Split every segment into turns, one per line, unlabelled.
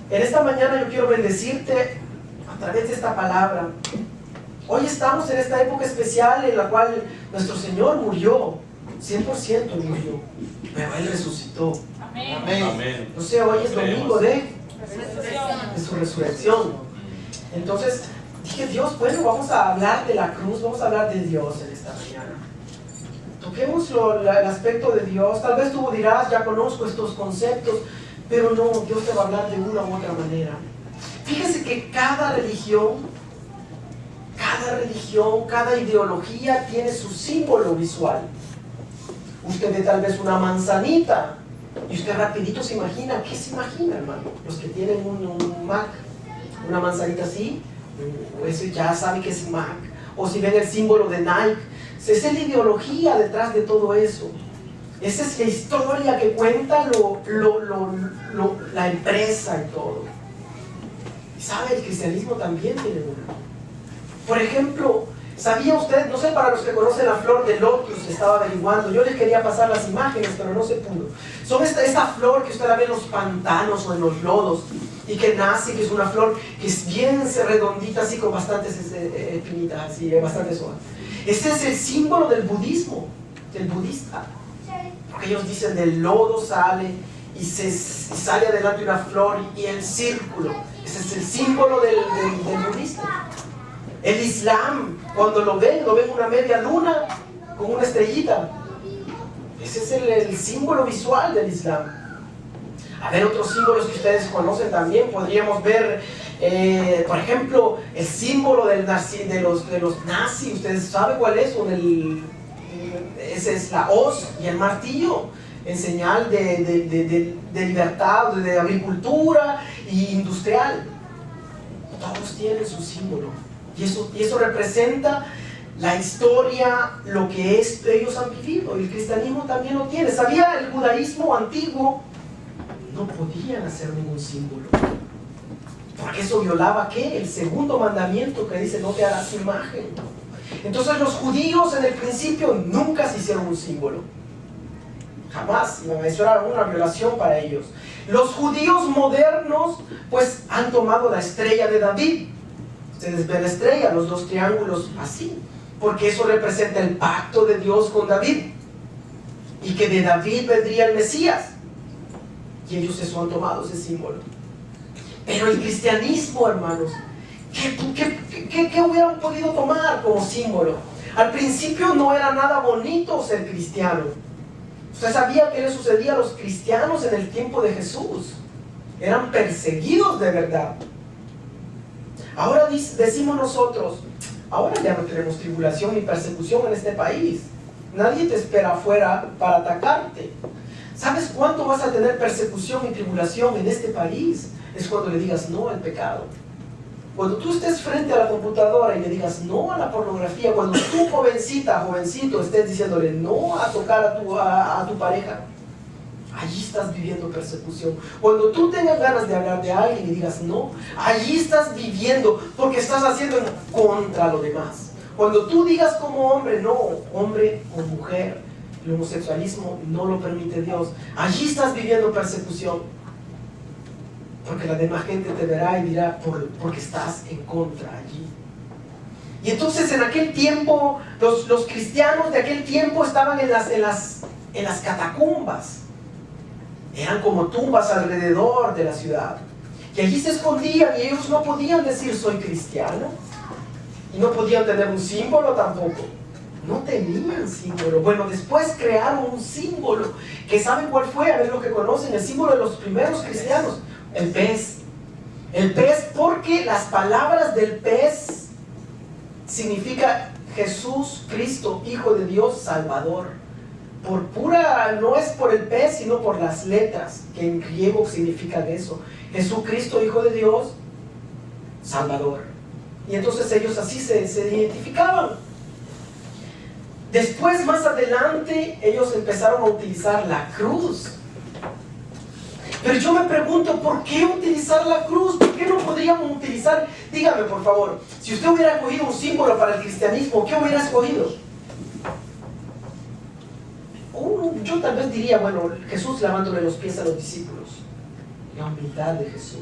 En esta mañana yo quiero bendecirte a través de esta palabra. Hoy estamos en esta época especial en la cual nuestro Señor murió, 100% murió, pero Él resucitó.
Amén.
Amén.
No sé, hoy es domingo de su resurrección. Entonces dije, Dios, bueno, vamos a hablar de la cruz, vamos a hablar de Dios en esta mañana. Toquemos el aspecto de Dios. Tal vez tú dirás, ya conozco estos conceptos, pero no, Dios te va a hablar de una u otra manera. Fíjese que cada religión, cada ideología tiene su símbolo visual. Usted ve tal vez una manzanita y usted rapidito se imagina. ¿Qué se imagina, hermano? Los que tienen un Mac, una manzanita así, eso ya sabe que es Mac. O si ven el símbolo de Nike, esa es la ideología detrás de todo eso. Esa es la historia que cuenta la empresa y todo. Y sabe, el cristianismo también tiene una. Por ejemplo, ¿sabía usted? No sé, para los que conocen la flor de lotus, estaba averiguando. Yo les quería pasar las imágenes, pero no se pudo. Son esta flor que usted la ve en los pantanos o en los lodos y que nace, que es una flor que es bien redondita, así con bastantes espinitas, así, bastantes hojas. Ese es el símbolo del budismo, del budista. Porque ellos dicen, del lodo sale y sale adelante una flor y el círculo. Ese es el símbolo del budista. El Islam, cuando lo ven una media luna con una estrellita. Ese es el símbolo visual del Islam. A ver, otros símbolos que ustedes conocen también, podríamos ver, por ejemplo, el símbolo de los nazis. ¿Ustedes saben cuál es? Esa es la hoz y el martillo, en señal de libertad, de agricultura y industrial. Todos tienen su símbolo. Y eso representa la historia, lo que ellos han vivido. El cristianismo también lo tiene. ¿Sabía? El judaísmo antiguo no podían hacer ningún símbolo, porque eso violaba ¿qué? El segundo mandamiento que dice, no te harás imagen. Entonces los judíos en el principio nunca se hicieron un símbolo. Jamás. Eso era una violación para ellos. Los judíos modernos pues han tomado la estrella de David. Ustedes ven la estrella, los dos triángulos así, porque eso representa el pacto de Dios con David y que de David vendría el Mesías, y ellos eso han tomado, ese símbolo. Pero el cristianismo, hermanos, ¿qué hubieran podido tomar como símbolo? Al principio no era nada bonito ser cristiano. ¿Usted sabía qué le sucedía a los cristianos en el tiempo de Jesús? Eran perseguidos de verdad. Ahora decimos nosotros, ahora ya no tenemos tribulación ni persecución en este país. Nadie te espera afuera para atacarte. ¿Sabes cuánto vas a tener persecución y tribulación en este país? Es cuando le digas no al pecado. Cuando tú estés frente a la computadora y le digas no a la pornografía, cuando tú, jovencito, estés diciéndole no a tocar a tu pareja, allí estás viviendo persecución. Cuando tú tengas ganas de hablar de alguien y digas no, allí estás viviendo, porque estás haciendo en contra lo demás. Cuando tú digas como hombre, no, hombre o mujer, el homosexualismo no lo permite Dios, allí estás viviendo persecución, porque la demás gente te verá y dirá porque estás en contra allí. Y entonces en aquel tiempo los cristianos de aquel tiempo estaban en las catacumbas. Eran como tumbas alrededor de la ciudad. Y allí se escondían y ellos no podían decir soy cristiano. Y no podían tener un símbolo tampoco. No tenían símbolo. Bueno, después crearon un símbolo. ¿Que saben cuál fue? A ver lo que conocen. El símbolo de los primeros cristianos. El pez. El pez, porque las palabras del pez significa Jesús, Cristo, Hijo de Dios, Salvador. No es por el pez, sino por las letras, que en griego significan eso. Jesucristo, Hijo de Dios, Salvador. Y entonces ellos así se identificaban. Después, más adelante, ellos empezaron a utilizar la cruz. Pero yo me pregunto, ¿por qué utilizar la cruz? ¿Por qué no podríamos utilizar? Dígame, por favor, si usted hubiera escogido un símbolo para el cristianismo, ¿qué hubiera escogido? Yo tal vez diría, bueno, Jesús lavándole los pies a los discípulos. La humildad de Jesús.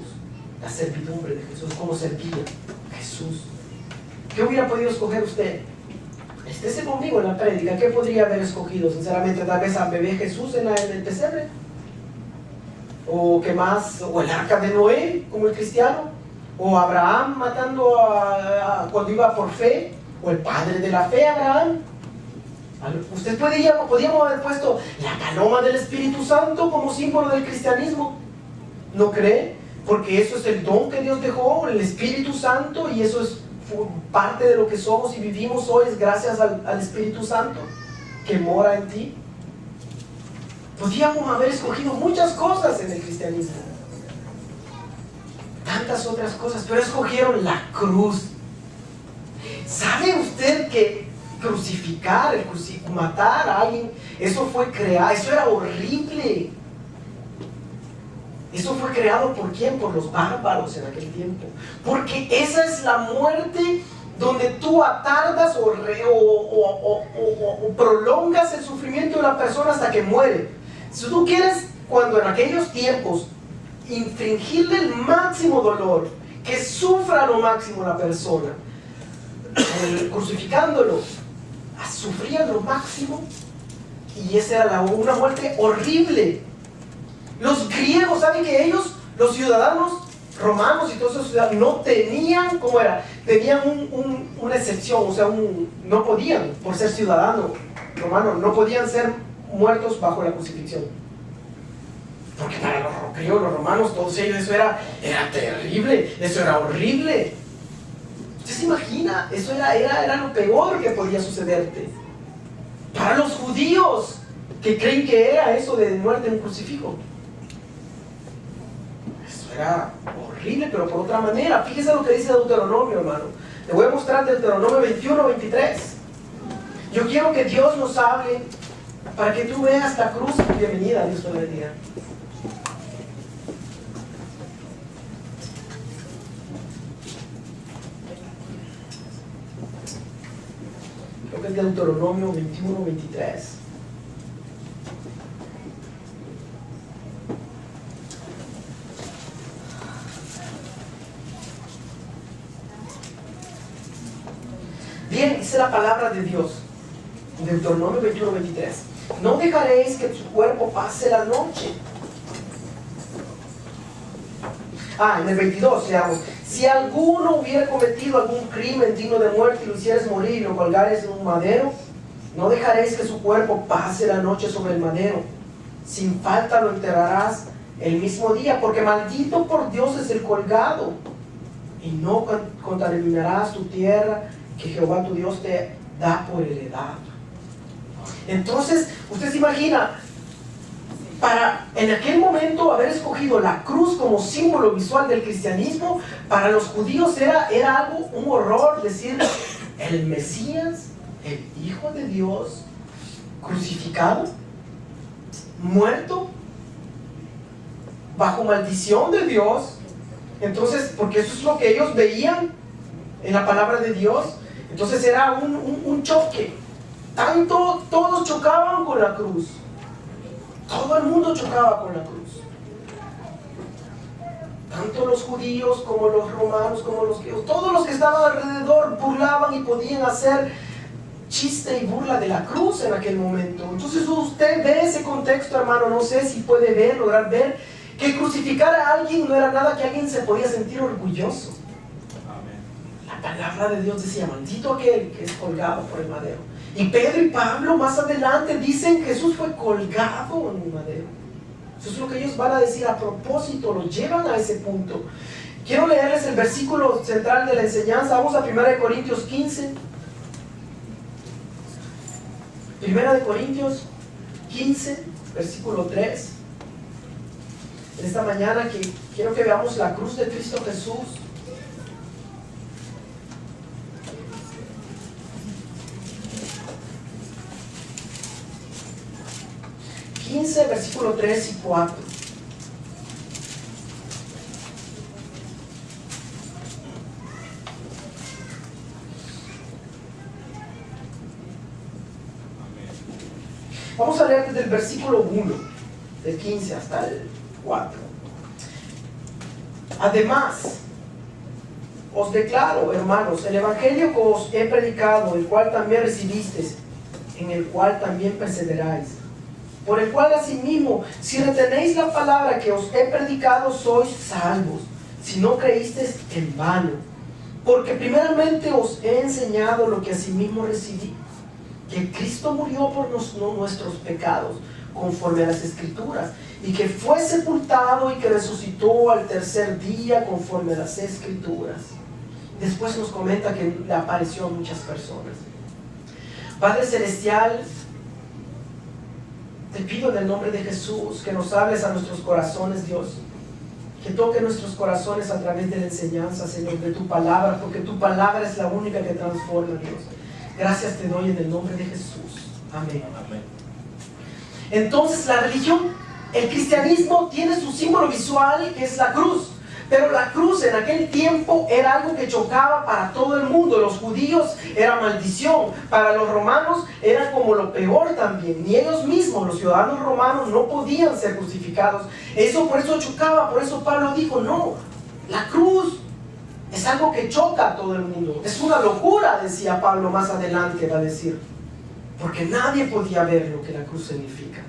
la servidumbre de Jesús, cómo servía Jesús. ¿Qué hubiera podido escoger usted? Estése conmigo en la prédica. ¿Qué podría haber escogido? Sinceramente, tal vez a bebé Jesús en el pesebre. ¿O qué más? ¿O el arca de Noé, como el cristiano? ¿O Abraham matando cuando iba por fe? ¿O el padre de la fe, Abraham? Usted podríamos haber puesto la paloma del Espíritu Santo como símbolo del cristianismo. ¿No cree? Porque eso es el don que Dios dejó, el Espíritu Santo, y eso es parte de lo que somos y vivimos hoy, es gracias al Espíritu Santo que mora en ti. Podríamos haber escogido muchas cosas en el cristianismo, tantas otras cosas, pero escogieron la cruz. ¿Sabe usted que crucificar, matar a alguien, eso fue creado, eso era horrible? Eso fue creado ¿por quién? Por los bárbaros en aquel tiempo. Porque esa es la muerte donde tú atardas o prolongas el sufrimiento de la persona hasta que muere. Si tú quieres, cuando en aquellos tiempos, infringirle el máximo dolor, que sufra lo máximo la persona, crucificándolo, sufría lo máximo, y esa era una muerte horrible. Los griegos, ¿saben que ellos, los ciudadanos romanos y todos esos ciudadanos, no tenían, ¿cómo era? Tenían una excepción, o sea, no podían, por ser ciudadano romano, no podían ser muertos bajo la crucifixión. Porque para los griegos, los romanos, todos ellos, eso era terrible, eso era horrible. ¿Usted se imagina? Eso era lo peor que podía sucederte. Para los judíos, que creen que era eso de muerte en un crucifijo, era horrible, pero por otra manera. Fíjese lo que dice Deuteronomio, hermano. Le voy a mostrar Deuteronomio 21, 23. Yo quiero que Dios nos hable para que tú veas la cruz. Bienvenida, Dios te bendiga. Creo que es Deuteronomio 21, 23. Bien, dice la palabra de Dios, Deuteronomio 21, 23. No dejaréis que su cuerpo pase la noche. En el 22, veamos. Si alguno hubiera cometido algún crimen digno de muerte y lo hicieres morir y lo colgares en un madero, no dejaréis que su cuerpo pase la noche sobre el madero. Sin falta lo enterrarás el mismo día, porque maldito por Dios es el colgado. Y no contaminarás tu tierra que Jehová tu Dios te da por heredad. Entonces, usted se imagina, para en aquel momento haber escogido la cruz como símbolo visual del cristianismo, para los judíos era algo, un horror decir el Mesías, el Hijo de Dios, crucificado, muerto, bajo maldición de Dios. Entonces, porque eso es lo que ellos veían en la palabra de Dios. Entonces era un choque. Tanto todos chocaban con la cruz. Todo el mundo chocaba con la cruz. Tanto los judíos como los romanos, como los griegos, todos los que estaban alrededor burlaban y podían hacer chiste y burla de la cruz en aquel momento. Entonces usted ve ese contexto, hermano. No sé si puede lograr ver que crucificar a alguien no era nada que alguien se podía sentir orgulloso. La palabra de Dios decía, maldito aquel que es colgado por el madero. Y Pedro y Pablo más adelante dicen que Jesús fue colgado en un madero. Eso es lo que ellos van a decir a propósito, lo llevan a ese punto. Quiero leerles el versículo central de la enseñanza. Vamos a 1 Corintios 15. 1 Corintios 15, versículo 3. En esta mañana quiero que veamos la cruz de Cristo Jesús. 15, versículo 3 y 4. Vamos a leer desde el versículo 1, del 15 hasta el 4. Además, os declaro, hermanos, el evangelio que os he predicado, el cual también recibisteis, en el cual también perseveráis, por el cual asimismo, si retenéis la palabra que os he predicado, sois salvos, si no creísteis en vano. Porque primeramente os he enseñado lo que asimismo recibí, que Cristo murió por nuestros pecados, conforme a las Escrituras, y que fue sepultado y que resucitó al tercer día, conforme a las Escrituras. Después nos comenta que le apareció a muchas personas. Padre Celestial, te pido en el nombre de Jesús que nos hables a nuestros corazones, Dios. Que toque nuestros corazones a través de la enseñanza, Señor, de tu palabra, porque tu palabra es la única que transforma, Dios. Gracias te doy en el nombre de Jesús. Amén. Amén. Entonces la religión, el cristianismo tiene su símbolo visual, que es la cruz. Pero la cruz en aquel tiempo era algo que chocaba para todo el mundo. Los judíos era maldición, para los romanos era como lo peor también. Ni ellos mismos, los ciudadanos romanos, no podían ser crucificados. Por eso chocaba, por eso Pablo dijo, no, la cruz es algo que choca a todo el mundo. Es una locura, decía Pablo más adelante, va a decir, porque nadie podía ver lo que la cruz significa.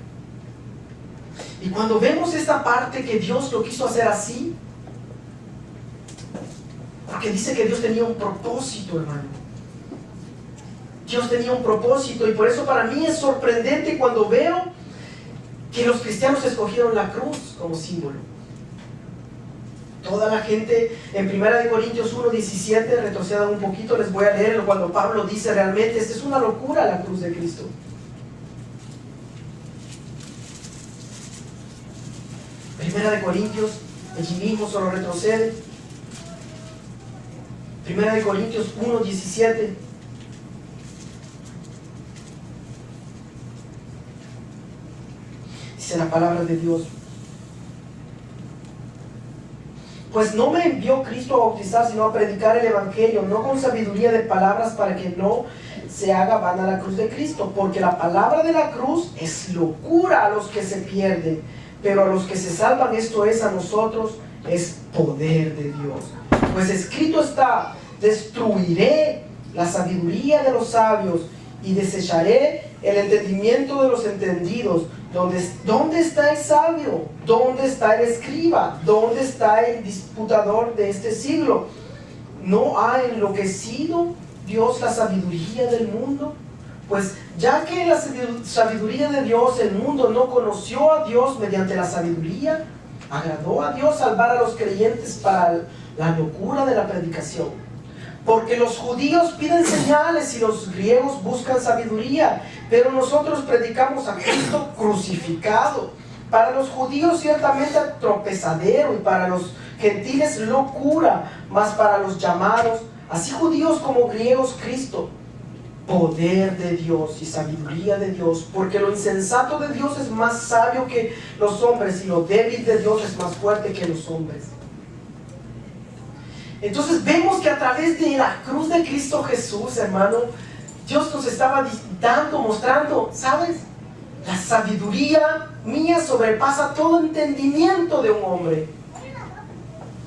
Y cuando vemos esta parte que Dios lo quiso hacer así, porque dice que Dios tenía un propósito, hermano. Dios tenía un propósito, y por eso para mí es sorprendente cuando veo que los cristianos escogieron la cruz como símbolo. Toda la gente en 1 Corintios 1:17, retrocedan un poquito, les voy a leer cuando Pablo dice realmente, esta es una locura la cruz de Cristo. Primera de Corintios, allí mismo solo retrocede. 1 Corintios 1:17. Dice la palabra de Dios: pues no me envió Cristo a bautizar, sino a predicar el evangelio, no con sabiduría de palabras, para que no se haga vana la cruz de Cristo, porque la palabra de la cruz es locura a los que se pierden, pero a los que se salvan, esto es, a nosotros, es poder de Dios. Pues escrito está: destruiré la sabiduría de los sabios y desecharé el entendimiento de los entendidos. ¿Dónde está el sabio? ¿Dónde está el escriba? ¿Dónde está el disputador de este siglo? ¿No ha enloquecido Dios la sabiduría del mundo? Pues ya que la sabiduría de Dios, el mundo no conoció a Dios mediante la sabiduría, agradó a Dios salvar a los creyentes para la locura de la predicación. Porque los judíos piden señales y los griegos buscan sabiduría, pero nosotros predicamos a Cristo crucificado. Para los judíos ciertamente tropezadero, y para los gentiles locura, mas para los llamados, así judíos como griegos, Cristo, poder de Dios y sabiduría de Dios. Porque lo insensato de Dios es más sabio que los hombres, y lo débil de Dios es más fuerte que los hombres. Entonces vemos que a través de la cruz de Cristo Jesús, hermano, Dios nos estaba mostrando, ¿sabes? La sabiduría mía sobrepasa todo entendimiento de un hombre.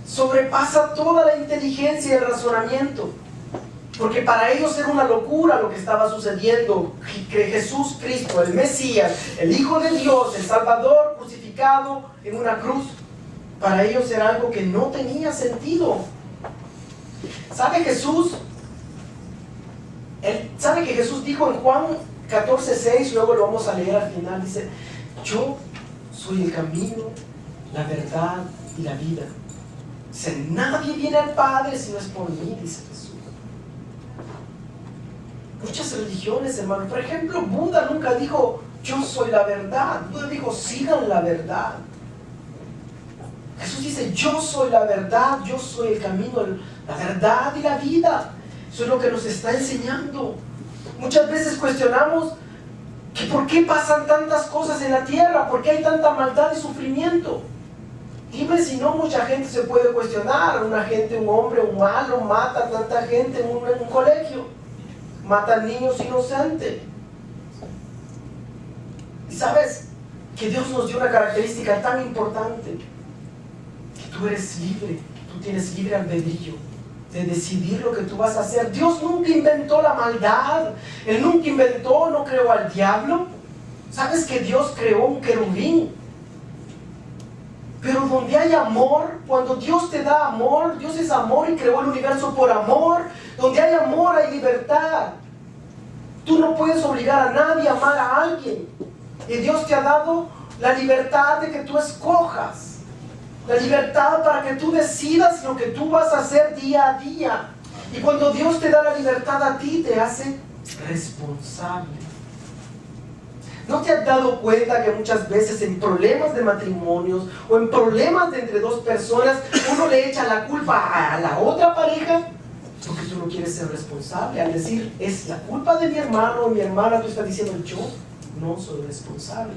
Sobrepasa toda la inteligencia y el razonamiento. Porque para ellos era una locura lo que estaba sucediendo. Que Jesús Cristo, el Mesías, el Hijo de Dios, el Salvador, crucificado en una cruz, para ellos era algo que no tenía sentido. ¿Sabe que Jesús dijo en Juan 14:6, luego lo vamos a leer al final, dice: yo soy el camino, la verdad y la vida. Dice: nadie viene al Padre si no es por mí, dice Jesús. Muchas religiones, hermano, por ejemplo, Buda nunca dijo: yo soy la verdad. Buda dijo: sigan la verdad. Jesús dice: yo soy la verdad, yo soy el camino, la verdad y la vida. Eso es lo que nos está enseñando. Muchas veces cuestionamos que por qué pasan tantas cosas en la tierra, por qué hay tanta maldad y sufrimiento. Dime si no mucha gente se puede cuestionar. Un hombre, un malo, mata a tanta gente en un colegio, mata a niños inocentes. Y sabes que Dios nos dio una característica tan importante: tú eres libre, tú tienes libre albedrío de decidir lo que tú vas a hacer. Dios nunca inventó la maldad, Él nunca inventó, no creó al diablo. ¿Sabes que Dios creó un querubín? Pero donde hay amor, cuando Dios te da amor, Dios es amor y creó el universo por amor. Donde hay amor hay libertad. Tú no puedes obligar a nadie a amar a alguien. Y Dios te ha dado la libertad de que tú escojas. La libertad para que tú decidas lo que tú vas a hacer día a día. Y cuando Dios te da la libertad a ti, te hace responsable. ¿No te has dado cuenta que muchas veces en problemas de matrimonios o en problemas de entre dos personas, uno le echa la culpa a la otra pareja? Porque tú no quieres ser responsable. Al decir, es la culpa de mi hermano o mi hermana, tú estás diciendo, yo no soy responsable.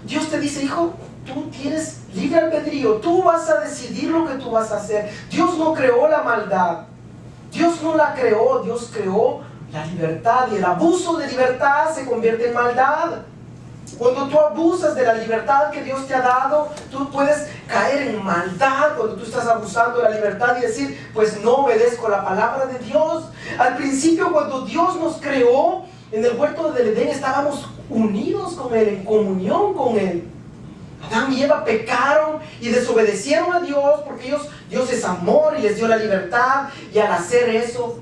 Dios te dice, hijo, tú tienes libre albedrío, tú vas a decidir lo que tú vas a hacer. Dios no creó la maldad, Dios no la creó, Dios creó la libertad, y el abuso de libertad se convierte en maldad. Cuando tú abusas de la libertad que Dios te ha dado, tú puedes caer en maldad cuando tú estás abusando de la libertad y decir, pues no obedezco la palabra de Dios. Al principio, cuando Dios nos creó en el huerto del Edén, estábamos unidos con Él, en comunión con Él. Adán y Eva pecaron y desobedecieron a Dios porque Dios es amor y les dio la libertad, y al hacer eso,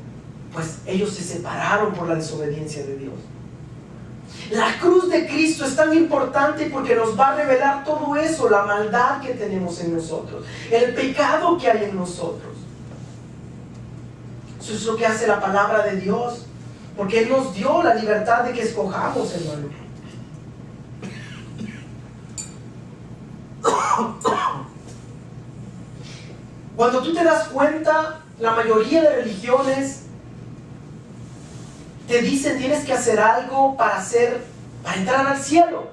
pues ellos se separaron por la desobediencia de Dios. La cruz de Cristo es tan importante porque nos va a revelar todo eso, la maldad que tenemos en nosotros, el pecado que hay en nosotros. Eso es lo que hace la palabra de Dios, porque Él nos dio la libertad de que escojamos, hermano. Cuando tú te das cuenta, la mayoría de religiones te dicen tienes que hacer algo para entrar al cielo.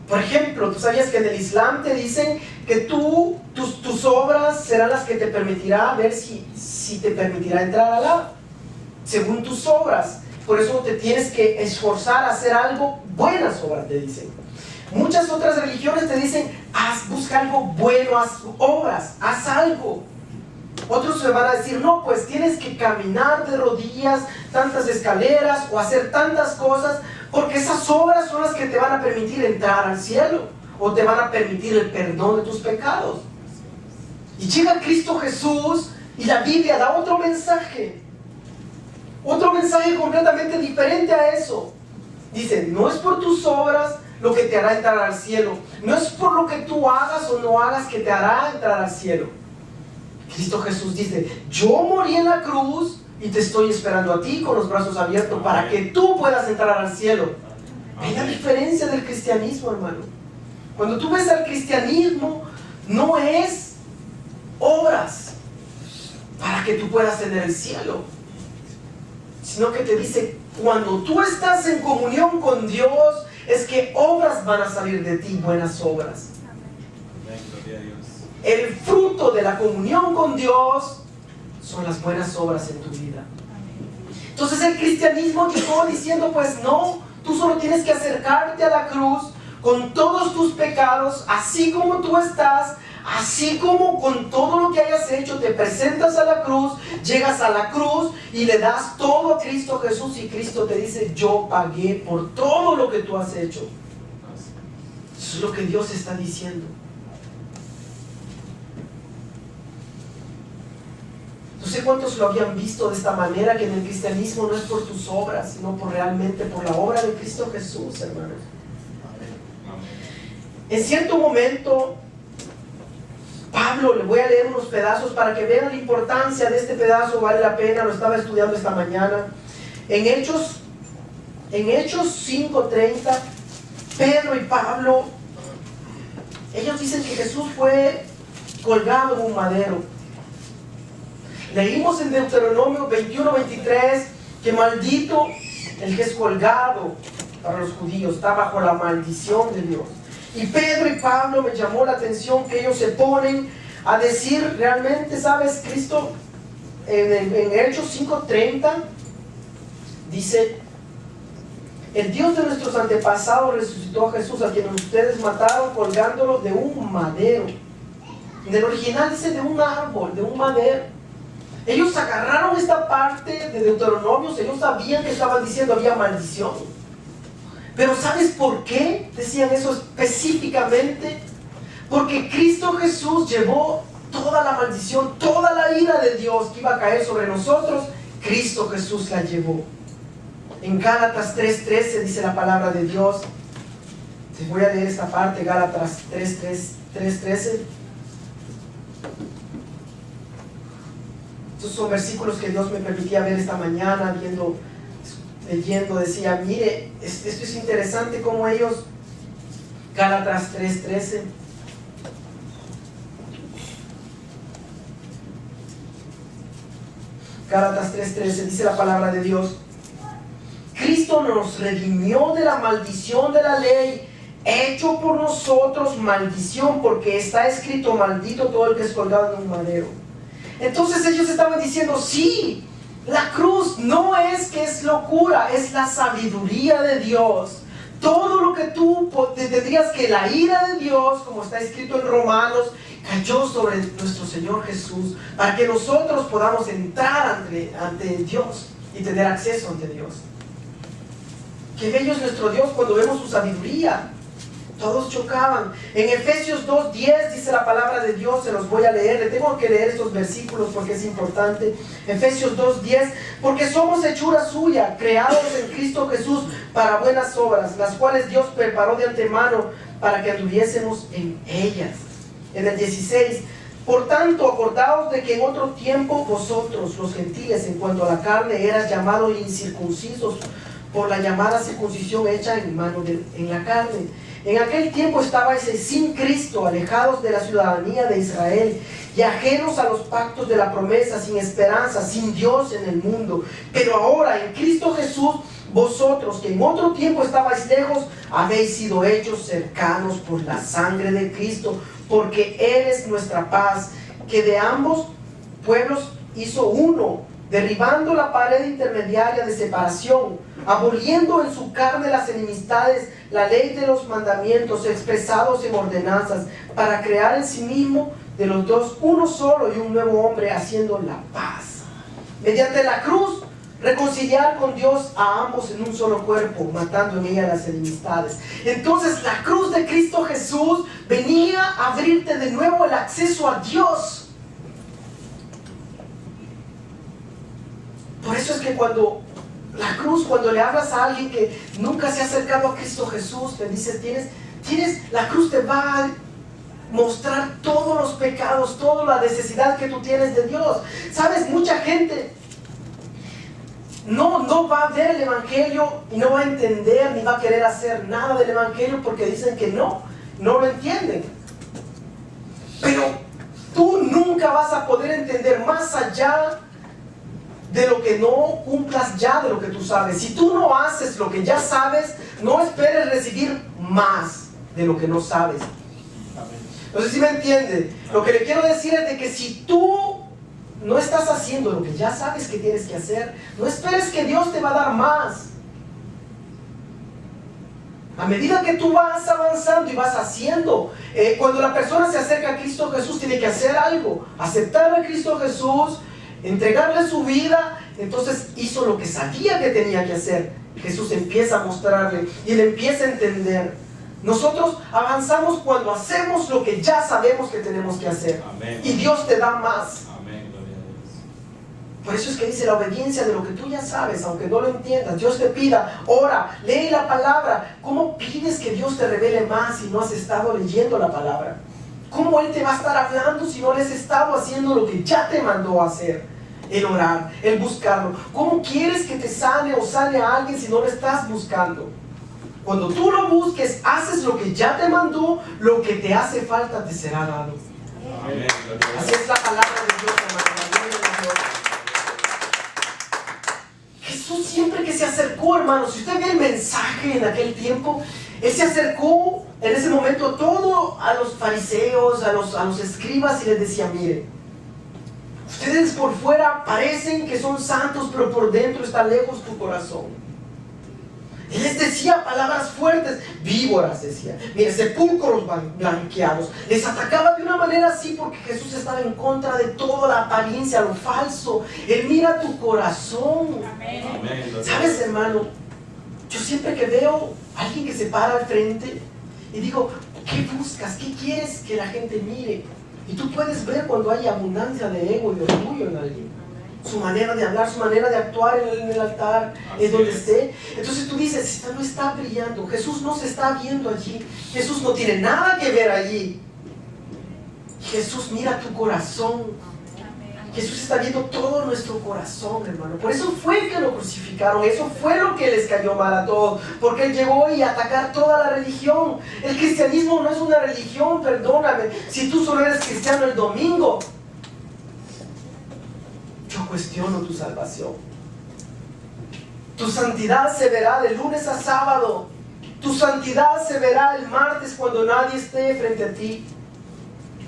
Por ejemplo, tú sabías que en el Islam te dicen que tus obras serán las que te permitirá ver si te permitirá entrar a Alá, según tus obras. Por eso te tienes que esforzar a hacer algo, buenas obras te dicen. Muchas otras religiones te dicen, busca algo bueno, haz obras, haz algo. Otros se van a decir, no, pues tienes que caminar de rodillas tantas escaleras o hacer tantas cosas, porque esas obras son las que te van a permitir entrar al cielo o te van a permitir el perdón de tus pecados. Y llega Cristo Jesús y la Biblia da otro mensaje completamente diferente a eso. Dice, no es por tus obras lo que te hará entrar al cielo, no es por lo que tú hagas o no hagas que te hará entrar al cielo. Cristo Jesús dice, yo morí en la cruz y te estoy esperando a ti con los brazos abiertos para que tú puedas entrar al cielo. Ve la diferencia del cristianismo, hermano. Cuando tú ves al cristianismo, no es obras para que tú puedas tener el cielo, sino que te dice, cuando tú estás en comunión con Dios, es que obras van a salir de ti, buenas obras. El fruto de la comunión con Dios son las buenas obras en tu vida. Entonces el cristianismo llegó diciendo, pues no, tú solo tienes que acercarte a la cruz con todos tus pecados, así como tú estás, así como con todo lo que hayas hecho, te presentas a la cruz, llegas a la cruz y le das todo a Cristo Jesús, y Cristo te dice, yo pagué por todo lo que tú has hecho. Eso es lo que Dios está diciendo. No sé cuántos lo habían visto de esta manera, que en el cristianismo no es por tus obras, sino realmente por la obra de Cristo Jesús, hermanos. En cierto momento, Pablo, le voy a leer unos pedazos para que vean la importancia de este pedazo, vale la pena, lo estaba estudiando esta mañana. En Hechos 5:30, Pedro y Pablo, ellos dicen que Jesús fue colgado en un madero. Leímos en Deuteronomio 21:23 que maldito el que es colgado para los judíos, está bajo la maldición de Dios. Y Pedro y Pablo, me llamó la atención que ellos se ponen a decir realmente, ¿sabes? Cristo en Hechos 5:30 dice, el Dios de nuestros antepasados resucitó a Jesús, a quien ustedes mataron colgándolo de un madero. En el original dice de un árbol, de un madero. Ellos agarraron esta parte de Deuteronomios, ellos sabían que estaban diciendo había maldición. Pero ¿sabes por qué decían eso específicamente? Porque Cristo Jesús llevó toda la maldición, toda la ira de Dios que iba a caer sobre nosotros. Cristo Jesús la llevó. En Gálatas 3:13 dice la palabra de Dios. Les voy a leer esta parte, Gálatas 3:13. Estos son versículos que Dios me permitía ver esta mañana, leyendo, decía, mire, esto es interesante como ellos, Gálatas 3:13. Gálatas 3:13 dice la palabra de Dios. Cristo nos redimió de la maldición de la ley, hecho por nosotros maldición, porque está escrito, maldito todo el que es colgado en un madero. Entonces ellos estaban diciendo, sí, la cruz no es que es locura, es la sabiduría de Dios. Todo lo que tú tendrías que la ira de Dios, como está escrito en Romanos, cayó sobre nuestro Señor Jesús, para que nosotros podamos entrar ante Dios y tener acceso ante Dios. Qué bello es nuestro Dios cuando vemos su sabiduría. Todos chocaban. En Efesios 2:10 dice la palabra de Dios, se los voy a leer. Le tengo que leer estos versículos porque es importante. Efesios 2:10, porque somos hechura suya, creados en Cristo Jesús para buenas obras, las cuales Dios preparó de antemano para que anduviésemos en ellas. En el 16, por tanto, acordaos de que en otro tiempo vosotros, los gentiles, en cuanto a la carne, eras llamados incircuncisos por la llamada circuncisión hecha en la carne. En aquel tiempo estabais sin Cristo, alejados de la ciudadanía de Israel y ajenos a los pactos de la promesa, sin esperanza, sin Dios en el mundo. Pero ahora en Cristo Jesús, vosotros que en otro tiempo estabais lejos, habéis sido hechos cercanos por la sangre de Cristo, porque Él es nuestra paz, que de ambos pueblos hizo uno, derribando la pared intermediaria de separación, aboliendo en su carne las enemistades, la ley de los mandamientos expresados en ordenanzas, para crear en sí mismo de los dos uno solo y un nuevo hombre, haciendo la paz. Mediante la cruz, reconciliar con Dios a ambos en un solo cuerpo, matando en ella las enemistades. Entonces la cruz de Cristo Jesús venía a abrirte de nuevo el acceso a Dios. Por eso es que cuando la cruz, cuando le hablas a alguien que nunca se ha acercado a Cristo Jesús, le dices, la cruz te va a mostrar todos los pecados, toda la necesidad que tú tienes de Dios. Sabes, mucha gente no va a ver el Evangelio y no va a entender ni va a querer hacer nada del Evangelio porque dicen que no lo entienden. Pero tú nunca vas a poder entender más allá de lo que no cumplas ya de lo que tú sabes. Si tú no haces lo que ya sabes, no esperes recibir más de lo que no sabes. No sé si me entiende. Lo que le quiero decir es de que si tú no estás haciendo lo que ya sabes que tienes que hacer, no esperes que Dios te va a dar más. A medida que tú vas avanzando y vas haciendo, cuando la persona se acerca a Cristo Jesús, tiene que hacer algo, aceptar a Cristo Jesús, entregarle su vida. Entonces hizo lo que sabía que tenía que hacer. Jesús empieza a mostrarle y él empieza a entender. Nosotros avanzamos cuando hacemos lo que ya sabemos que tenemos que hacer. Amén. Y Dios te da más. Amén. Gloria a Dios. Por eso es que dice la obediencia de lo que tú ya sabes, aunque no lo entiendas. Dios te pida, ora, lee la palabra. ¿Cómo pides que Dios te revele más si no has estado leyendo la palabra? ¿Cómo Él te va a estar hablando si no le has estado haciendo lo que ya te mandó a hacer? El orar, el buscarlo. ¿Cómo quieres que te sane o sane a alguien si no lo estás buscando? Cuando tú lo busques, haces lo que ya te mandó, lo que te hace falta te será dado. Amén. Así es la palabra de Dios, hermano. Jesús siempre que se acercó, hermano, si usted ve el mensaje en aquel tiempo, Él se acercó en ese momento todo a los fariseos, a los escribas y les decía, miren, ustedes por fuera parecen que son santos, pero por dentro está lejos tu corazón. Él les decía palabras fuertes, víboras decía, mire, sepulcros blanqueados. Les atacaba de una manera así porque Jesús estaba en contra de toda la apariencia, lo falso. Él mira tu corazón.
Amén.
¿Sabes, hermano? Yo siempre que veo a alguien que se para al frente y digo, ¿qué buscas? ¿Qué quieres que la gente mire? Y tú puedes ver cuando hay abundancia de ego y de orgullo en alguien. Su manera de hablar, su manera de actuar en el altar, en donde esté. Entonces tú dices, esta no está brillando. Jesús no se está viendo allí. Jesús no tiene nada que ver allí. Jesús mira tu corazón. Jesús está viendo todo nuestro corazón, hermano. Por eso fue que lo crucificaron. Eso fue lo que les cayó mal a todos. Porque Él llegó y a atacar toda la religión. El cristianismo no es una religión, perdóname. Si tú solo eres cristiano el domingo, yo cuestiono tu salvación. Tu santidad se verá de lunes a sábado. Tu santidad se verá el martes cuando nadie esté frente a ti.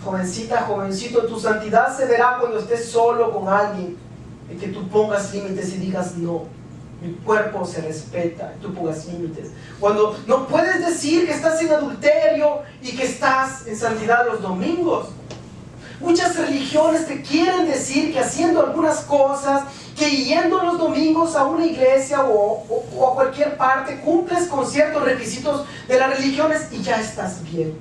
Jovencita, jovencito, tu santidad se verá cuando estés solo con alguien. Y que tú pongas límites y digas no. Mi cuerpo se respeta. Y tú pongas límites. Cuando no puedes decir que estás en adulterio y que estás en santidad los domingos. Muchas religiones te quieren decir que haciendo algunas cosas, que yendo los domingos a una iglesia o a cualquier parte, cumples con ciertos requisitos de las religiones y ya estás bien.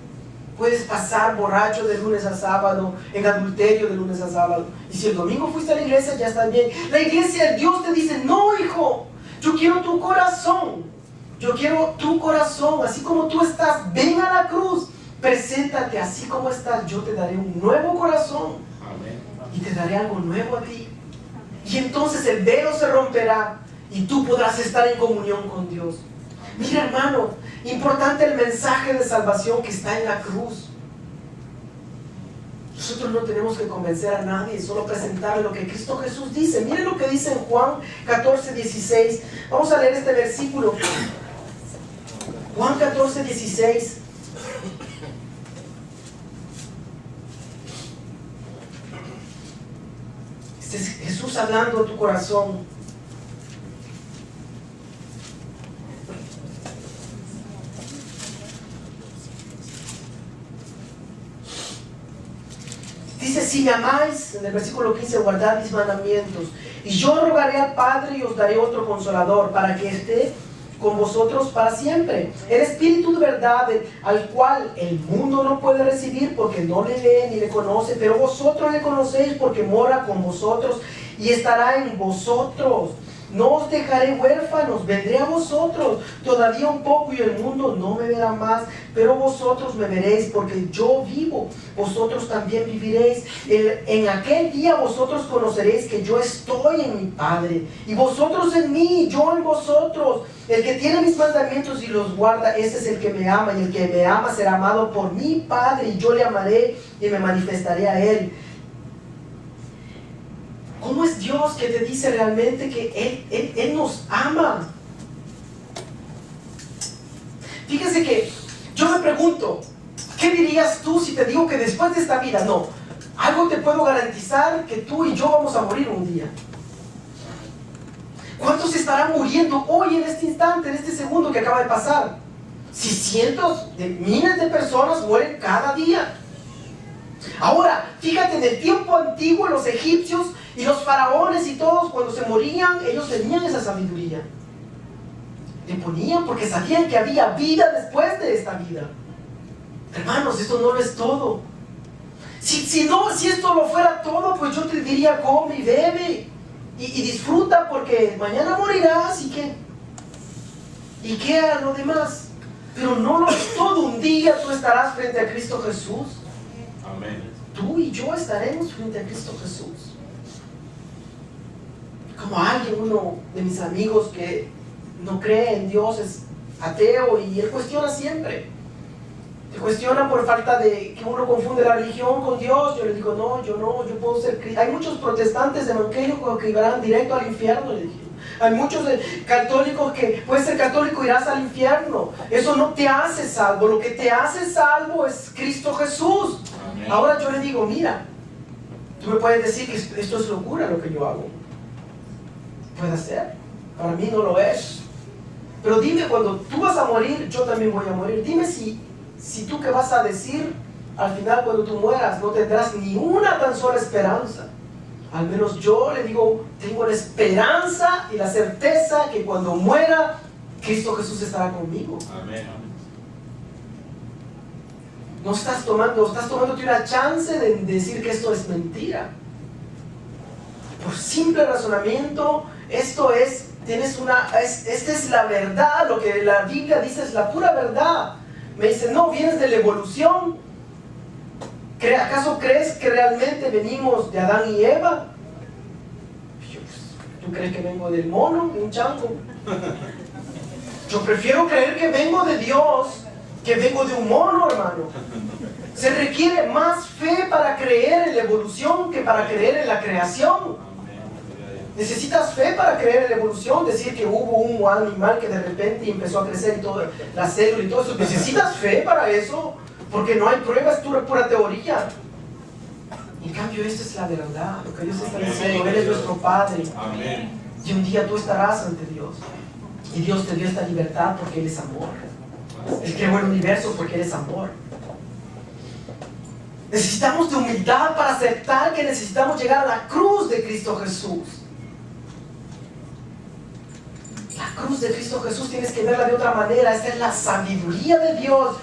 Puedes pasar borracho de lunes a sábado, en adulterio de lunes a sábado. Y si el domingo fuiste a la iglesia, ya estás bien. La iglesia, Dios te dice, no, hijo, yo quiero tu corazón. Yo quiero tu corazón, así como tú estás, ven a la cruz. Preséntate así como estás, yo te daré un nuevo corazón.
Amén.
Y te daré algo nuevo a ti. Y entonces el velo se romperá y tú podrás estar en comunión con Dios. Mira, hermano, importante el mensaje de salvación que está en la cruz. Nosotros no tenemos que convencer a nadie, solo presentarle lo que Cristo Jesús dice. Miren lo que dice en Juan 14:16. Vamos a leer este versículo. Juan 14:16. Este es Jesús hablando a tu corazón. Dice, si me amáis, en el versículo 15, guardad mis mandamientos. Y yo rogaré al Padre y os daré otro consolador, para que esté con vosotros para siempre. El Espíritu de verdad, al cual el mundo no puede recibir porque no le ve ni le conoce, pero vosotros le conocéis porque mora con vosotros y estará en vosotros. No os dejaré huérfanos, vendré a vosotros. Todavía un poco y el mundo no me verá más, pero vosotros me veréis porque yo vivo. Vosotros también viviréis. En aquel día vosotros conoceréis que yo estoy en mi Padre y vosotros en mí y yo en vosotros. El que tiene mis mandamientos y los guarda, ese es el que me ama, y el que me ama será amado por mi Padre y yo le amaré y me manifestaré a él. ¿Cómo es Dios que te dice realmente que Él nos ama? Fíjese que yo me pregunto, ¿qué dirías tú si te digo que después de esta vida? No, algo te puedo garantizar, que tú y yo vamos a morir un día. ¿Cuántos estarán muriendo hoy en este instante, en este segundo que acaba de pasar? Si cientos de miles de personas mueren cada día. Ahora, fíjate, en el tiempo antiguo los egipcios y los faraones y todos, cuando se morían, ellos tenían esa sabiduría. Le ponían porque sabían que había vida después de esta vida. Hermanos, esto no lo es todo. Si esto lo fuera todo, pues yo te diría, come y bebe y disfruta, porque mañana morirás y qué. ¿Y qué a lo demás? Pero no lo es todo. Un día tú estarás frente a Cristo Jesús.
Amén.
Tú y yo estaremos frente a Cristo Jesús. Como uno de mis amigos que no cree en Dios, es ateo, y él cuestiona siempre. Te cuestiona por falta de que uno confunde la religión con Dios. Yo le digo, no, yo puedo ser cristiano. Hay muchos protestantes evangélicos que irán directo al infierno, le dije. Hay muchos católicos que puedes ser católico y irás al infierno. Eso no te hace salvo. Lo que te hace salvo es Cristo Jesús. Amén. Ahora yo le digo, mira, tú me puedes decir que esto es locura lo que yo hago. Puede ser, para mí no lo es. Pero dime, cuando tú vas a morir, yo también voy a morir. Dime si tú que vas a decir, al final cuando tú mueras, no tendrás ni una tan sola esperanza. Al menos yo le digo, tengo la esperanza y la certeza que cuando muera, Cristo Jesús estará conmigo.
Amén.
No estás tomándote una chance de decir que esto es mentira. Por simple razonamiento, esta es la verdad, lo que la Biblia dice es la pura verdad. Me dice, no, vienes de la evolución. ¿Acaso crees que realmente venimos de Adán y Eva? ¿Tú crees que vengo del mono, de un chango? Yo prefiero creer que vengo de Dios que vengo de un mono, hermano. Se requiere más fe para creer en la evolución que para creer en la creación. Necesitas fe para creer en la evolución, decir que hubo un animal que de repente empezó a crecer y todo, la célula y todo eso. Necesitas fe para eso, porque no hay pruebas, es pura teoría. En cambio, esta es la verdad, lo que Dios está diciendo. Él es nuestro Padre.
Amén.
Y un día tú estarás ante Dios. Y Dios te dio esta libertad porque Él es amor. Él creó el universo porque Él es amor. Necesitamos de humildad para aceptar que necesitamos llegar a la cruz de Cristo Jesús. La cruz de Cristo Jesús tienes que verla de otra manera. Esta es la sabiduría de Dios.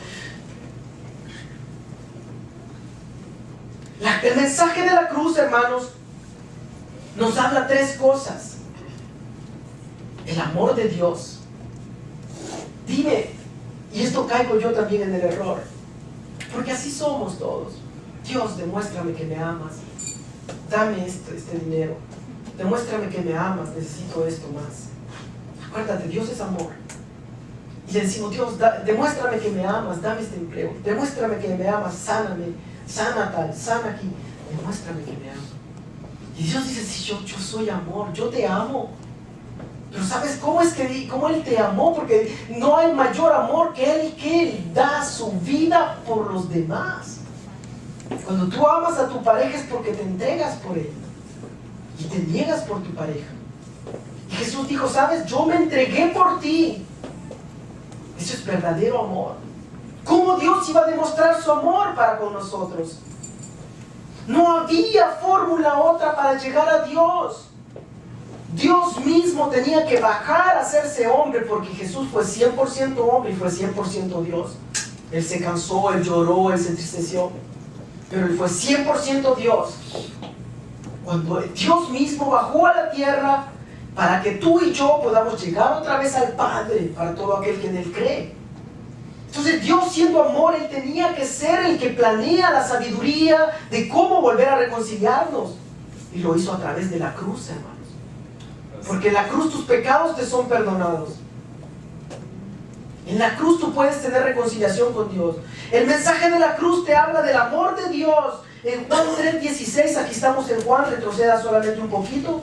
El mensaje de la cruz, hermanos, nos habla tres cosas. El amor de Dios. Dime, y esto caigo yo también en el error, porque así somos todos. Dios, demuéstrame que me amas. Dame este dinero. Demuéstrame que me amas. Necesito esto más. Acuérdate, Dios es amor. Y le decimos, Dios, demuéstrame que me amas. Dame este empleo. Demuéstrame que me amas. Sáname. Sana tal. Sana aquí. Demuéstrame que me amas. Y Dios dice, sí, yo soy amor. Yo te amo. Pero ¿sabes cómo Él te amó? Porque no hay mayor amor que Él da su vida por los demás. Cuando tú amas a tu pareja es porque te entregas por ella y te niegas por tu pareja. Y Jesús dijo, ¿sabes? Yo me entregué por ti. Eso es verdadero amor. ¿Cómo Dios iba a demostrar su amor para con nosotros? No había fórmula otra para llegar a Dios. Dios mismo tenía que bajar a hacerse hombre, porque Jesús fue 100% hombre y fue 100% Dios. Él se cansó, Él lloró, Él se entristeció, pero Él fue 100% Dios. Cuando Dios mismo bajó a la tierra para que tú y yo podamos llegar otra vez al Padre, para todo aquel que en Él cree. Entonces Dios, siendo amor, Él tenía que ser el que planea la sabiduría de cómo volver a reconciliarnos, y lo hizo a través de la cruz, hermano. Porque en la cruz tus pecados te son perdonados. En la cruz tú puedes tener reconciliación con Dios. El mensaje de la cruz te habla del amor de Dios. En Juan 3:16, aquí estamos en Juan, retroceda solamente un poquito.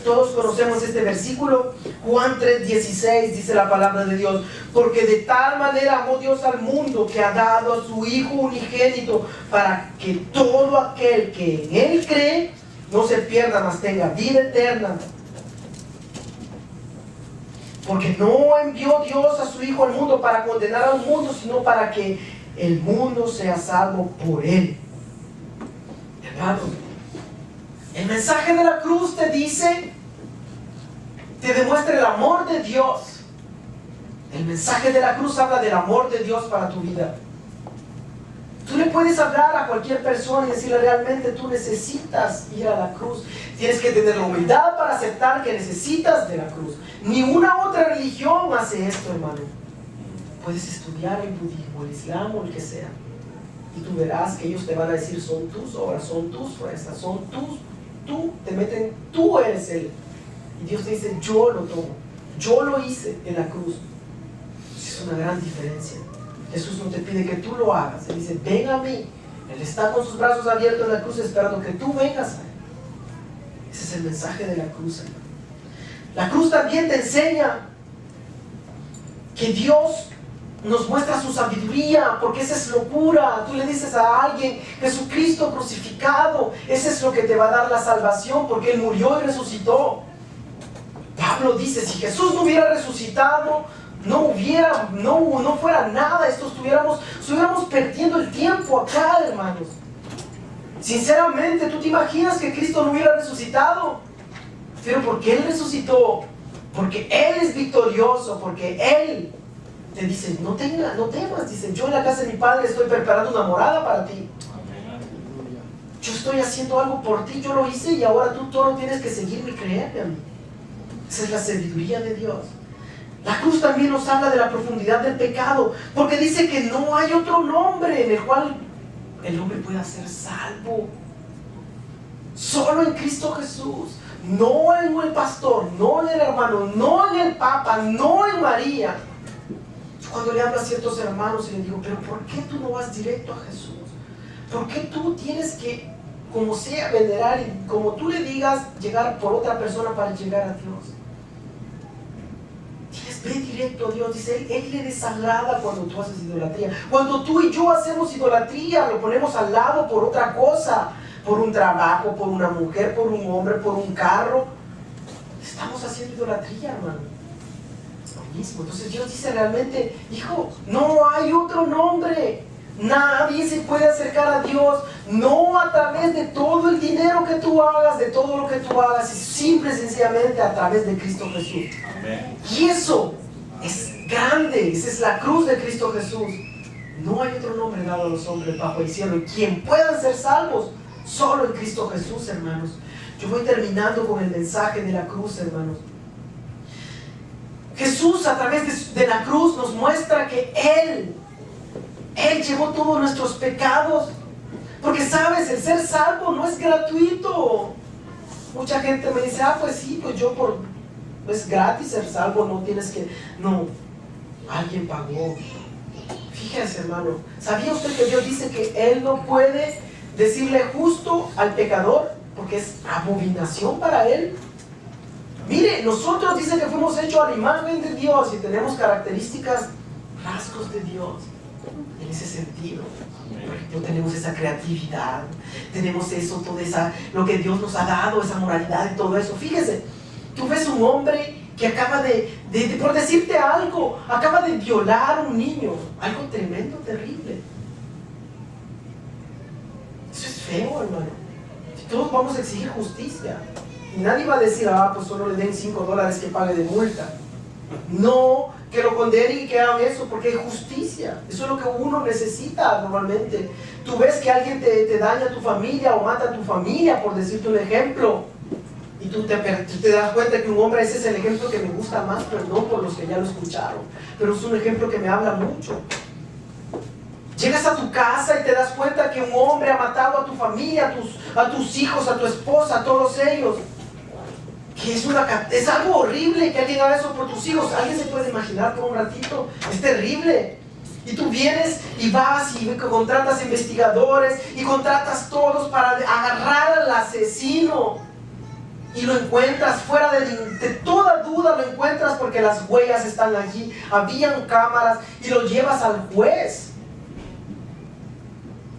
Todos conocemos este versículo. Juan 3:16 dice la palabra de Dios: porque de tal manera amó Dios al mundo que ha dado a su Hijo unigénito, para que todo aquel que en Él cree no se pierda, mas tenga vida eterna. Porque no envió Dios a su Hijo al mundo para condenar al mundo, sino para que el mundo sea salvo por Él. Hermano, el mensaje de la cruz te dice, te demuestra el amor de Dios. El mensaje de la cruz habla del amor de Dios para tu vida. Tú le puedes hablar a cualquier persona y decirle, realmente tú necesitas ir a la cruz. Tienes que tener la humildad para aceptar que necesitas de la cruz. Ni una otra religión hace esto, hermano. Puedes estudiar el budismo, el islam o el que sea, y tú verás que ellos te van a decir, son tus obras, son tus fuerzas, son tú eres Él. Y Dios te dice, yo lo tomo, yo lo hice en la cruz. Es una gran diferencia. Jesús no te pide que tú lo hagas. Él dice, ven a mí. Él está con sus brazos abiertos en la cruz esperando que tú vengas a Él. Ese es el mensaje de la cruz, hermano. La cruz también te enseña que Dios nos muestra su sabiduría, porque esa es locura. Tú le dices a alguien, Jesucristo crucificado, ese es lo que te va a dar la salvación, porque Él murió y resucitó. Pablo dice, si Jesús no hubiera resucitado, no fuera nada, estuviéramos perdiendo el tiempo acá, hermanos. Sinceramente, ¿tú te imaginas que Cristo no hubiera resucitado? Pero porque Él resucitó, porque Él es victorioso, porque Él te dice, no temas, dice, yo en la casa de mi Padre estoy preparando una morada para ti. Yo estoy haciendo algo por ti, yo lo hice y ahora tú solo tienes que seguirme y creerme a mí. Esa es la sabiduría de Dios. La cruz también nos habla de la profundidad del pecado, porque dice que no hay otro nombre en el cual el hombre pueda ser salvo. Solo en Cristo Jesús. No en el pastor, no en el hermano, no en el papa, no en María. Cuando le hablo a ciertos hermanos y les digo, pero ¿por qué tú no vas directo a Jesús? ¿Por qué tú tienes que, como sea, venerar y como tú le digas, llegar por otra persona para llegar a Dios? Ve directo a Dios, dice Él le desagrada cuando tú haces idolatría. Cuando tú y yo hacemos idolatría, lo ponemos al lado por otra cosa, por un trabajo, por una mujer, por un hombre, por un carro. Estamos haciendo idolatría, hermano. Lo mismo. Entonces Dios dice realmente, hijo, no hay otro nombre. Nadie se puede acercar a Dios, no a través de todo el dinero que tú hagas, de todo lo que tú hagas, y simple y sencillamente a través de Cristo Jesús. Amén. Y eso es grande, esa es la cruz de Cristo Jesús. No hay otro nombre dado a los hombres bajo el cielo, y quien puedan ser salvos, solo en Cristo Jesús, hermanos. Yo voy terminando con el mensaje de la cruz, hermanos. Jesús a través de la cruz nos muestra que Él llevó todos nuestros pecados. Porque sabes, el ser salvo no es gratuito. Mucha gente me dice, pues sí, pues es gratis ser salvo, no tienes que... No, alguien pagó. Fíjese, hermano, ¿sabía usted que Dios dice que Él no puede decirle justo al pecador? Porque es abominación para Él. Mire, nosotros dice que fuimos hechos a la imagen de Dios y tenemos características, rasgos de Dios. En ese sentido, por ejemplo, tenemos esa creatividad, tenemos eso, lo que Dios nos ha dado, esa moralidad y todo eso. Fíjese, tú ves un hombre que acaba por decirte algo, acaba de violar a un niño, algo tremendo, terrible. Eso es feo, hermano. Todos vamos a exigir justicia. Y nadie va a decir, pues solo le den $5 que pague de multa. No, que lo condenen y que hagan eso, porque hay justicia. Eso es lo que uno necesita normalmente. Tú ves que alguien te daña a tu familia o mata a tu familia, por decirte un ejemplo, y tú te das cuenta que un hombre, ese es el ejemplo que me gusta más, perdón por los que ya lo escucharon, pero es un ejemplo que me habla mucho. Llegas a tu casa y te das cuenta que un hombre ha matado a tu familia, a tus hijos, a tu esposa, a todos ellos. Que es algo horrible que alguien haga eso por tus hijos. ¿Alguien se puede imaginar por un ratito? Es terrible. Y tú vienes y vas y contratas investigadores y contratas todos para agarrar al asesino. Y lo encuentras fuera de toda duda, lo encuentras porque las huellas están allí. Habían cámaras y lo llevas al juez.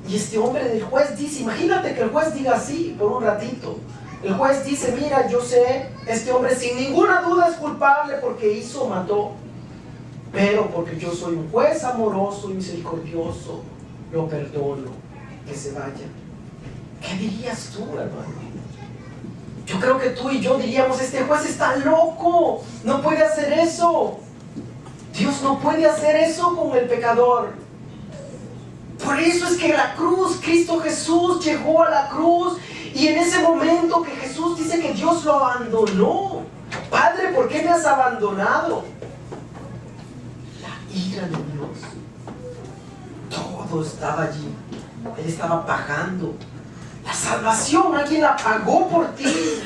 Y este hombre del juez dice, imagínate que el juez diga así por un ratito. El juez dice, mira, yo sé, este hombre sin ninguna duda es culpable porque mató. Pero porque yo soy un juez amoroso y misericordioso, lo perdono, que se vaya. ¿Qué dirías tú, hermano? Yo creo que tú y yo diríamos, este juez está loco, no puede hacer eso. Dios no puede hacer eso con el pecador. Por eso es que la cruz, Cristo Jesús llegó a la cruz. Y en ese momento que Jesús dice que Dios lo abandonó. Padre, ¿por qué me has abandonado? La ira de Dios. Todo estaba allí. Él estaba pagando. La salvación, alguien la pagó por ti.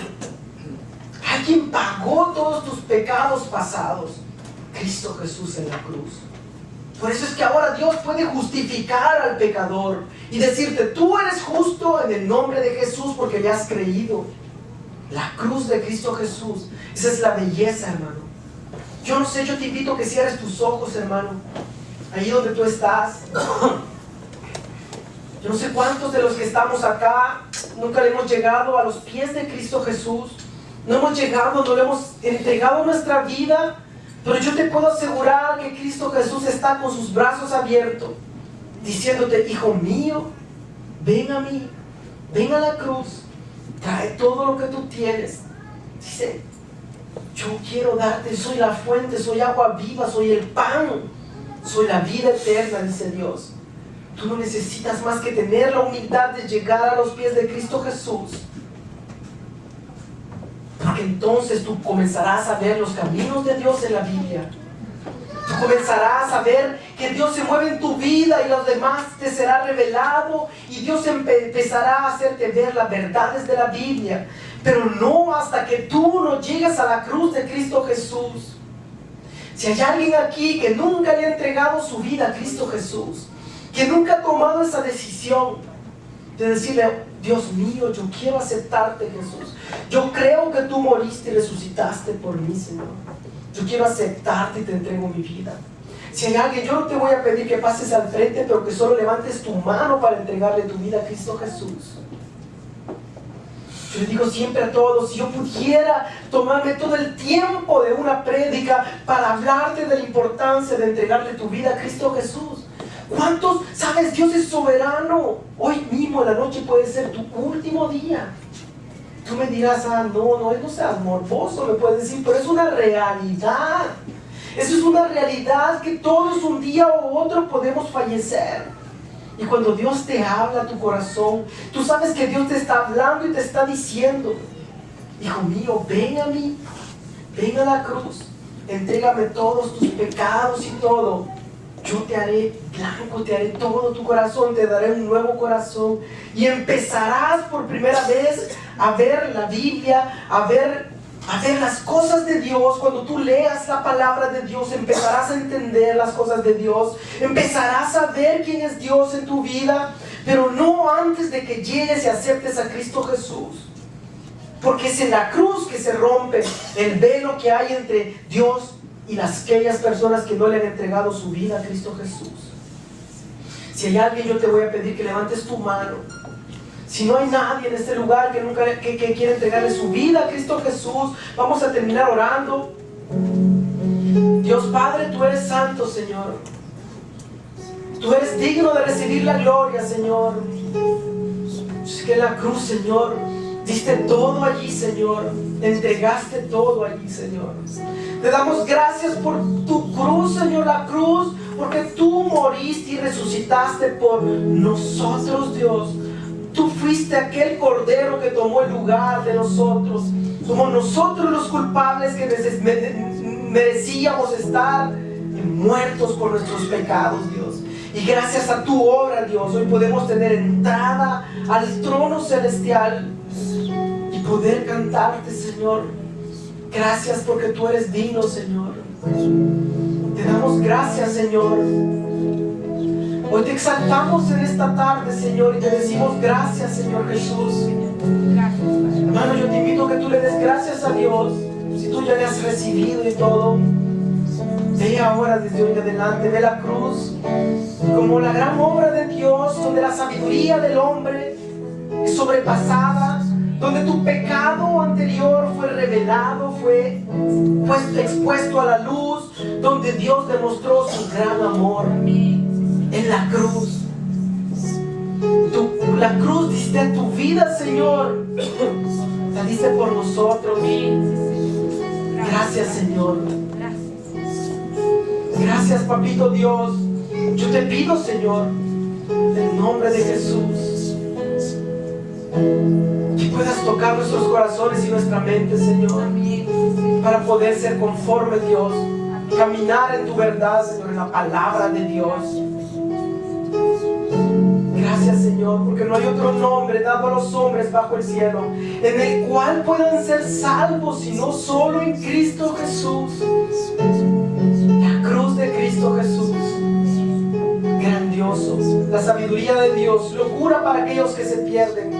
Alguien pagó todos tus pecados pasados. Cristo Jesús en la cruz. Por eso es que ahora Dios puede justificar al pecador y decirte, tú eres justo en el nombre de Jesús porque le has creído. La cruz de Cristo Jesús. Esa es la belleza, hermano. Yo no sé, yo te invito a que cierres tus ojos, hermano. Allí donde tú estás. Yo no sé cuántos de los que estamos acá nunca le hemos llegado a los pies de Cristo Jesús. No hemos llegado, no le hemos entregado nuestra vida Pero yo te puedo asegurar que Cristo Jesús está con sus brazos abiertos, diciéndote: hijo mío, ven a mí, ven a la cruz, trae todo lo que tú tienes. Dice: yo quiero darte, soy la fuente, soy agua viva, soy el pan, soy la vida eterna, dice Dios. Tú no necesitas más que tener la humildad de llegar a los pies de Cristo Jesús, porque entonces tú comenzarás a ver los caminos de Dios en la Biblia. Tú comenzarás a ver que Dios se mueve en tu vida y los demás te será revelado, y Dios empezará a hacerte ver las verdades de la Biblia. Pero no hasta que tú no llegues a la cruz de Cristo Jesús. Si hay alguien aquí que nunca le ha entregado su vida a Cristo Jesús, que nunca ha tomado esa decisión de decirle: Dios mío, yo quiero aceptarte, Jesús. Yo creo que tú moriste y resucitaste por mí, Señor. Yo quiero aceptarte y te entrego mi vida. Si hay alguien, yo no te voy a pedir que pases al frente, pero que solo levantes tu mano para entregarle tu vida a Cristo Jesús. Yo le digo siempre a todos: si yo pudiera tomarme todo el tiempo de una prédica para hablarte de la importancia de entregarle tu vida a Cristo Jesús. ¿Cuántos? ¿Sabes? Dios es soberano. Hoy mismo en la noche puede ser tu último día. Tú me dirás: no seas morboso, me puedes decir, pero es una realidad. Eso es una realidad, que todos un día u otro podemos fallecer. Y cuando Dios te habla a tu corazón, tú sabes que Dios te está hablando y te está diciendo: hijo mío, ven a mí, ven a la cruz, entrégame todos tus pecados y todo. Yo te haré blanco, te haré todo tu corazón, te daré un nuevo corazón. Y empezarás por primera vez a ver la Biblia, a ver las cosas de Dios. Cuando tú leas la palabra de Dios, empezarás a entender las cosas de Dios. Empezarás a ver quién es Dios en tu vida, pero no antes de que llegues y aceptes a Cristo Jesús. Porque es en la cruz que se rompe el velo que hay entre Dios y aquellas personas que no le han entregado su vida a Cristo Jesús. Si hay alguien, yo te voy a pedir que levantes tu mano. Si no hay nadie en este lugar que quiera entregarle su vida a Cristo Jesús, vamos a terminar orando. Dios Padre, tú eres santo, Señor. Tú eres digno de recibir la gloria, Señor. Es que en la cruz, Señor, diste todo allí, Señor. Entregaste todo allí, Señor. Te damos gracias por tu cruz, Señor, la cruz, porque tú moriste y resucitaste por nosotros, Dios. Tú fuiste aquel cordero que tomó el lugar de nosotros. Somos nosotros los culpables que merecíamos estar muertos por nuestros pecados, Dios. Y gracias a tu obra, Dios, hoy podemos tener entrada al trono celestial y poder cantarte, Señor. Gracias porque tú eres digno, Señor. Te damos gracias, Señor. Hoy te exaltamos en esta tarde, Señor, y te decimos gracias, Señor Jesús. Hermano, yo te invito a que tú le des gracias a Dios. Si tú ya le has recibido y todo, ve ahora desde hoy en adelante, ve la cruz como la gran obra de Dios, donde la sabiduría del hombre es sobrepasada, donde tu pecado anterior fue revelado, fue expuesto a la luz, donde Dios demostró su gran amor en la cruz. La cruz diste tu vida, Señor, la diste por nosotros. Gracias, Señor. Gracias, Papito Dios. Yo te pido, Señor, en el nombre de Jesús, que puedas tocar nuestros corazones y nuestra mente, Señor, para poder ser conforme, Dios, caminar en tu verdad, Señor, en la palabra de Dios. Gracias, Señor, porque no hay otro nombre dado a los hombres bajo el cielo en el cual puedan ser salvos, sino solo en Cristo Jesús. La cruz de Cristo Jesús, grandioso. La sabiduría de Dios, locura para aquellos que se pierden,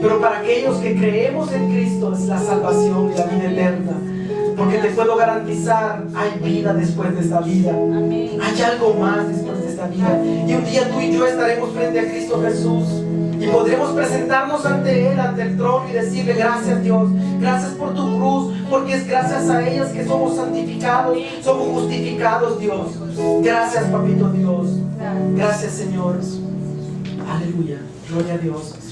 pero para aquellos que creemos en Cristo es la salvación y la vida eterna. Porque te puedo garantizar, hay vida después de esta vida. Hay algo más después de esta vida. Y un día tú y yo estaremos frente a Cristo Jesús. Y podremos presentarnos ante Él, ante el trono, y decirle: gracias, Dios, gracias por tu cruz, porque es gracias a ellas que somos santificados, somos justificados, Dios. Gracias, papito Dios. Gracias, Señor. Aleluya. Gloria a Dios.